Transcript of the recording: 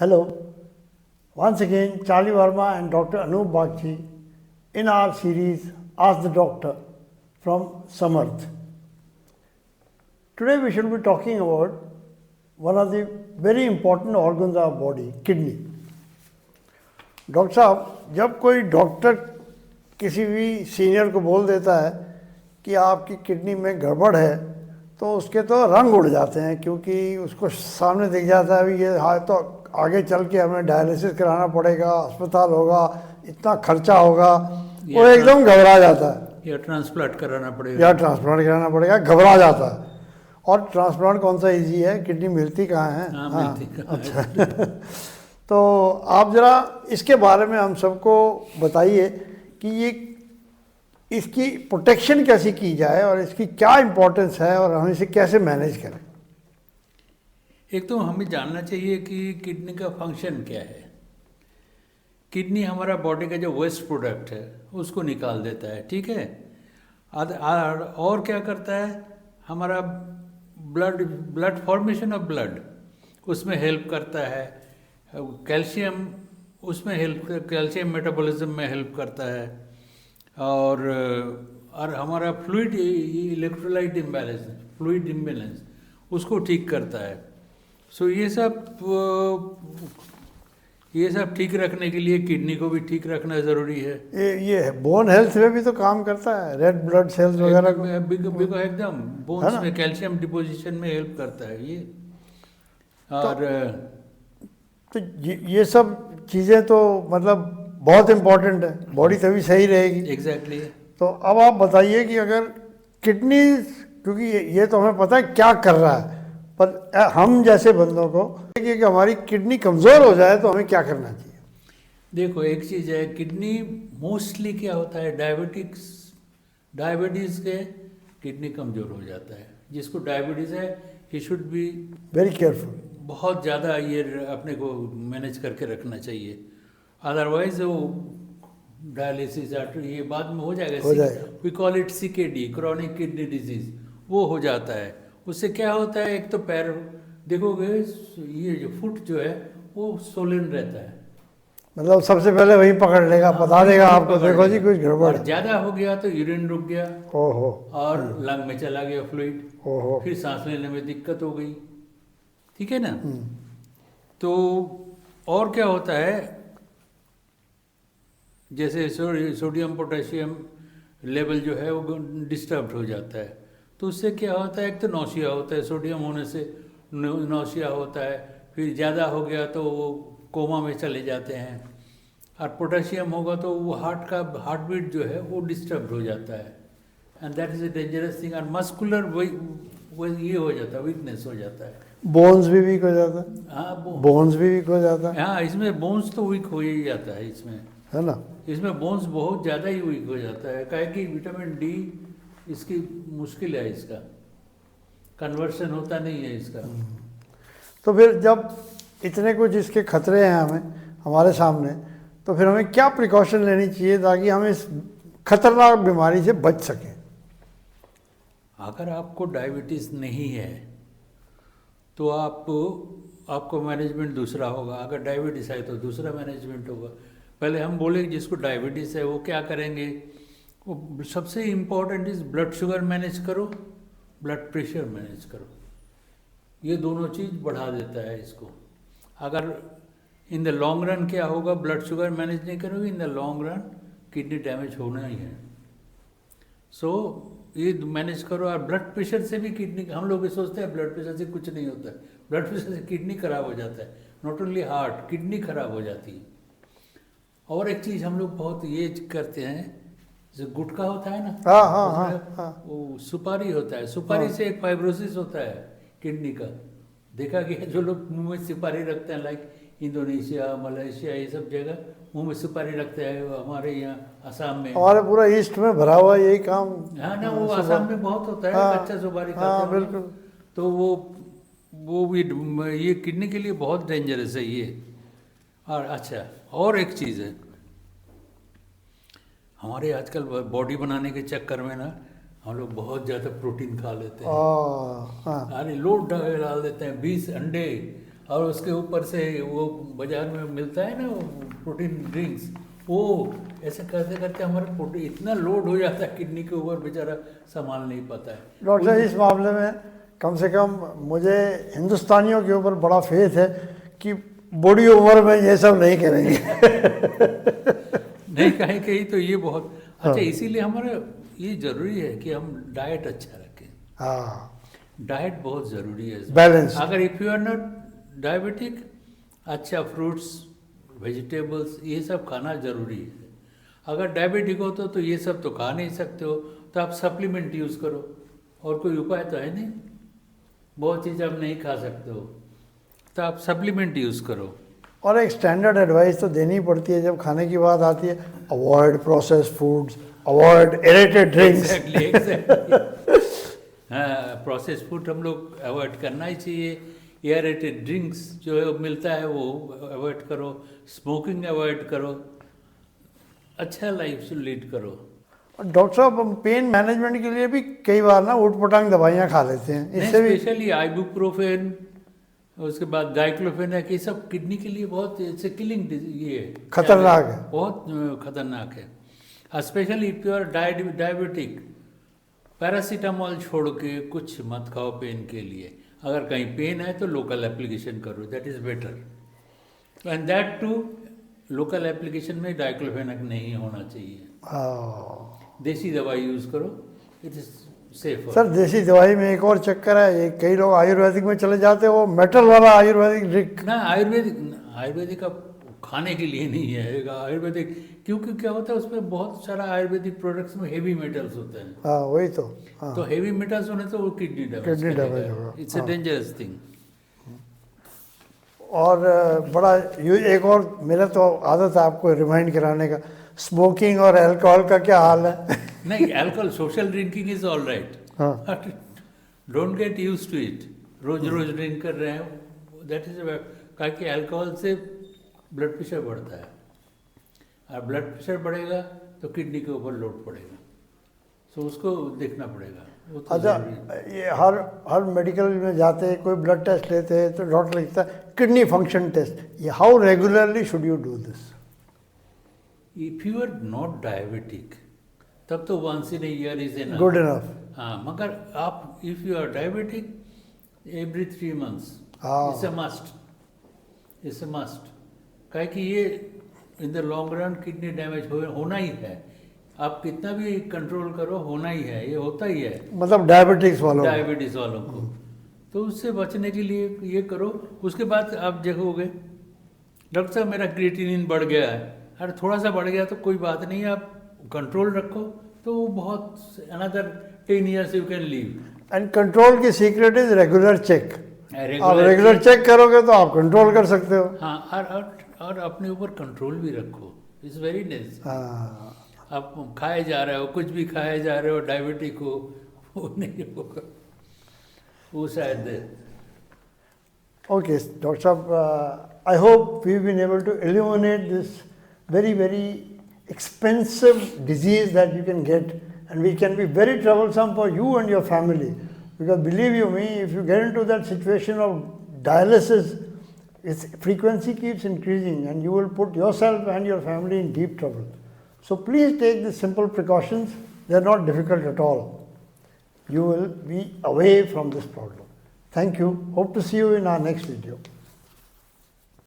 Hello, once again Charlie Verma and Dr. Anup Bagchi in our series Ask the Doctor from Samarth. Today we should be talking about one of the very important organs of our body, kidney. Doctor साहब, जब कोई doctor किसी भी senior को बोल देता है कि आपकी किडनी में गड़बड़ है तो उसके तो रंग उड़ जाते हैं, क्योंकि उसको सामने दिख जाता है ये तो आगे चल के हमें डायलिसिस कराना पड़ेगा, अस्पताल होगा, इतना खर्चा होगा, वो एकदम घबरा जाता है। या ट्रांसप्लांट कराना पड़ेगा, घबरा जाता है। और ट्रांसप्लांट कौन सा इजी है, किडनी मिलती कहाँ है? मिलती कहाँ अच्छा तो आप जरा इसके बारे में हम सबको बताइए कि ये इसकी प्रोटेक्शन कैसे की जाए और इसकी क्या इम्पोर्टेंस है और हम इसे कैसे मैनेज करें। एक तो हमें जानना चाहिए कि किडनी का फंक्शन क्या है। किडनी हमारा बॉडी का जो वेस्ट प्रोडक्ट है उसको निकाल देता है, ठीक है। और क्या करता है, हमारा ब्लड फॉर्मेशन ऑफ ब्लड उसमें हेल्प करता है। कैल्शियम उसमें कैल्शियम मेटाबॉलिज्म में हेल्प करता है। और हमारा fluid electrolyte imbalance, fluid imbalance उसको ठीक करता है। सो ये सब ठीक रखने के लिए किडनी को भी ठीक रखना ज़रूरी है। ये बोन हेल्थ में भी तो काम करता है, रेड ब्लड सेल्स वगैरह एकदम बोन्स में कैल्शियम डिपोजिशन में हेल्प करता है ये। और तो ये सब चीज़ें तो मतलब बहुत इम्पोर्टेंट है, बॉडी तभी सही रहेगी। एग्जैक्टली तो अब आप बताइए कि अगर किडनी, क्योंकि ये तो हमें पता है क्या कर रहा है, पर हम जैसे बंदों को कि हमारी किडनी कमज़ोर हो जाए तो हमें क्या करना चाहिए। देखो, एक चीज़ है, किडनी मोस्टली क्या होता है, डायबिटीज़ के किडनी कमज़ोर हो जाता है। जिसको डायबिटीज़ है he should be very careful, बहुत ज़्यादा ये अपने को मैनेज करके रखना चाहिए। अदरवाइज वो डायलिसिस ये बाद में हो जाएगा। We call it CKD, chronic kidney disease, वो हो जाता है। उससे क्या होता है, एक तो पैर देखोगे ये जो फुट जो है वो सोलन रहता है, मतलब सबसे पहले वही पकड़ लेगा, बता देगा आपको देखो जी कुछ गड़बड़ है। ज़्यादा हो गया तो यूरिन रुक गया, ओहो, और लंग में चला गया फ्लूइड, ओहो, फिर सांस लेने में दिक्कत हो गई, ठीक है ना। तो और क्या होता है, जैसे सोडियम पोटेशियम लेवल जो है वो डिस्टर्ब हो जाता है, तो उससे क्या होता है, एक तो नौसिया होता है, सोडियम होने से नौसिया होता है, फिर ज़्यादा हो गया तो वो कोमा में चले जाते हैं, और पोटेशियम होगा तो वो हार्ट बीट जो है वो डिस्टर्ब हो जाता है, and that is a dangerous thing. और मस्कुलर ये हो जाता है, वीकनेस हो जाता है, बोन्स भी वीक हो जाता है। हाँ, बोन्स भी वीक हो जाता है। हाँ, इसमें बोन्स तो वीक हो ही जाता है, इसमें है ना, इसमें बोन्स बहुत ज़्यादा ही वीक हो जाता है, काहे कि विटामिन डी इसकी मुश्किल है, इसका कन्वर्शन होता नहीं है इसका। तो फिर जब इतने कुछ इसके खतरे हैं हमारे सामने, तो फिर हमें क्या प्रिकॉशन लेनी चाहिए ताकि हम इस खतरनाक बीमारी से बच सकें। अगर आपको डायबिटीज़ नहीं है तो आपको मैनेजमेंट दूसरा होगा, अगर डायबिटीज़ है तो दूसरा मैनेजमेंट होगा। पहले हम बोले जिसको डायबिटीज़ है वो क्या करेंगे, वो सबसे important is blood sugar manage करो, ब्लड प्रेशर मैनेज करो। ये दोनों चीज़ बढ़ा देता है इसको। अगर इन द लॉन्ग रन क्या होगा, ब्लड शुगर मैनेज नहीं करोगे, इन the long run kidney damage होना ही है। सो ये मैनेज करो। और ब्लड प्रेशर से भी किडनी, हम लोग सोचते हैं ब्लड प्रेशर से कुछ नहीं होता है, ब्लड प्रेशर से किडनी खराब हो जाता है, नॉट ओनली हार्ट, किडनी खराब हो जाती है। और एक चीज़ हम लोग बहुत ये करते हैं, जो गुटखा होता है ना, हाँ, वो सुपारी होता है, सुपारी से एक फाइब्रोसिस होता है किडनी का। देखा गया जो लोग मुंह में सुपारी रखते हैं, लाइक इंडोनेशिया, मलेशिया, ये सब जगह मुंह में सुपारी रखते हैं। हमारे यहाँ असम में, हमारे पूरा ईस्ट में भरा हुआ यही काम। हाँ ना, वो असम में बहुत होता है, कच्चा सुपारी खाते हैं। बिल्कुल। तो वो भी ये किडनी के लिए बहुत डेंजरस है ये। और अच्छा, और एक चीज़ है, हमारे आजकल बॉडी बनाने के चक्कर में ना हम लोग बहुत ज़्यादा प्रोटीन खा लेते हैं। अरे लोड डाल देते हैं, 20 अंडे और उसके ऊपर से वो बाजार में मिलता है ना वो प्रोटीन ड्रिंक्स, वो ऐसे करते करते हमारा प्रोटीन इतना लोड हो जाता है किडनी के ऊपर, बेचारा संभाल नहीं पाता है। डॉक्टर साहब इस मामले में कम से कम मुझे हिंदुस्तानियों के ऊपर बड़ा फेथ है कि बूढ़ी उम्र में ये सब नहीं करेंगे। नहीं, कहीं कहीं तो ये बहुत अच्छा, इसीलिए हमारा ये जरूरी है कि हम डाइट अच्छा रखें। हाँ, डाइट बहुत ज़रूरी है। बैलेंस। अगर if you are not diabetic, अच्छा फ्रूट्स वेजिटेबल्स ये सब खाना ज़रूरी है। अगर डायबिटिक हो तो ये सब तो खा नहीं सकते हो, तो आप सप्लीमेंट यूज़ करो, और कोई उपाय तो है नहीं। बहुत चीज़ आप नहीं खा सकते हो तो आप सप्लीमेंट यूज़ करो। और एक स्टैंडर्ड एडवाइस तो देनी पड़ती है जब खाने की बात आती है, avoid processed foods, avoid aerated drinks. Exactly. हाँ, प्रोसेस फूड हम लोग अवॉइड करना ही चाहिए। एयरेटेड ड्रिंक्स जो है मिलता है वो अवॉइड करो, स्मोकिंग अवॉइड करो, अच्छा लाइफ लीड करो। डॉक्टर साहब हम पेन मैनेजमेंट के लिए भी कई बार ना उठपटांग दवाइयाँ खा लेते हैं, इससे भी स्पेशली आइबुप्रोफेन, उसके बाद डाइक्लोफेनाक, ये सब किडनी के लिए बहुत इट्स किलिंग ये है, खतरनाक है। बहुत खतरनाक है। Specially if you are diabetic, paracetamol छोड़ के कुछ मत खाओ पेन के लिए। अगर कहीं पेन है तो लोकल एप्लीकेशन करो, that is better. And that too local application में डाइक्लोफेनाक नहीं होना चाहिए। हाँ। देसी दवाई यूज़ करो, इट इज़ सेफ। सर देसी दवाई में एक और चक्कर है, ये कई लोग आयुर्वेदिक में चले जाते हैं, वो मेटल वाला आयुर्वेदिक ड्रिंक। ना, आयुर्वेदिक अब खाने के लिए नहीं है आयुर्वेदिक, क्योंकि क्या होता है उसमें बहुत सारा आयुर्वेदिक प्रोडक्ट्स में हेवी मेटल्स होते हैं। हाँ वही तो। हाँ। तो हेवी मेटल्स होने तो वो किडनी डैमेज होगा। It's a dangerous thing. और बड़ा एक और मेरा तो आदत है आपको रिमाइंड कराने का, स्मोकिंग और अल्कोहल का क्या हाल है? नहीं, alcohol social drinking is all right, हाँ। Don't get use to it. रोज रोज ड्रिंक कर रहे हैं, दैट इज कहा कि अल्कोहल से ब्लड प्रेशर बढ़ता है, और ब्लड प्रेशर बढ़ेगा तो किडनी के ऊपर लोड पड़ेगा, सो उसको देखना पड़ेगा। वो तो अच्छा, जरूरी है। ये हर मेडिकल में जाते हैं, कोई ब्लड टेस्ट लेते हैं तो डॉक्टर लिखता है किडनी फंक्शन टेस्ट, ये how regularly should you do this? If you are not diabetic तब तो once in year is enough, good enough. हाँ, मगर आप if you are diabetic every 3 months हाँ। It's a must, it's a must. काहे कि ये in the long run kidney damage होना ही है, आप कितना भी कंट्रोल करो होना ही है, ये होता ही है मतलब डायबिटिक्स वालों को। डायबिटीज वालों को। तो उससे बचने के लिए ये करो। उसके बाद आप देखोगे डॉक्टर साहब मेरा क्रिएटिनिन बढ़ गया है, अरे थोड़ा सा बढ़ गया तो कोई बात नहीं, आप कंट्रोल रखो तो वो बहुत another 10 years you can leave. And control की सीक्रेट इज रेगुलर चेक। आप रेगुलर रेगुलर चेक करोगे तो आप कंट्रोल कर सकते हो। हाँ, और अपने ऊपर कंट्रोल भी रखो, इट्स वेरी नेसेसरी। हाँ। आप खाए जा रहे हो, कुछ भी खाए जा रहे हो, डायबिटिक हो, वो नहीं होगा, वो शायद। Okay, Dr. Saab, I hope we've been able to eliminate this very, very expensive disease that you can get, and which can be very troublesome for you and your family. Because believe you me, if you get into that situation of dialysis, its frequency keeps increasing and you will put yourself and your family in deep trouble. So please take the simple precautions. They are not difficult at all. You will be away from this problem. Thank you. Hope to see you in our next video.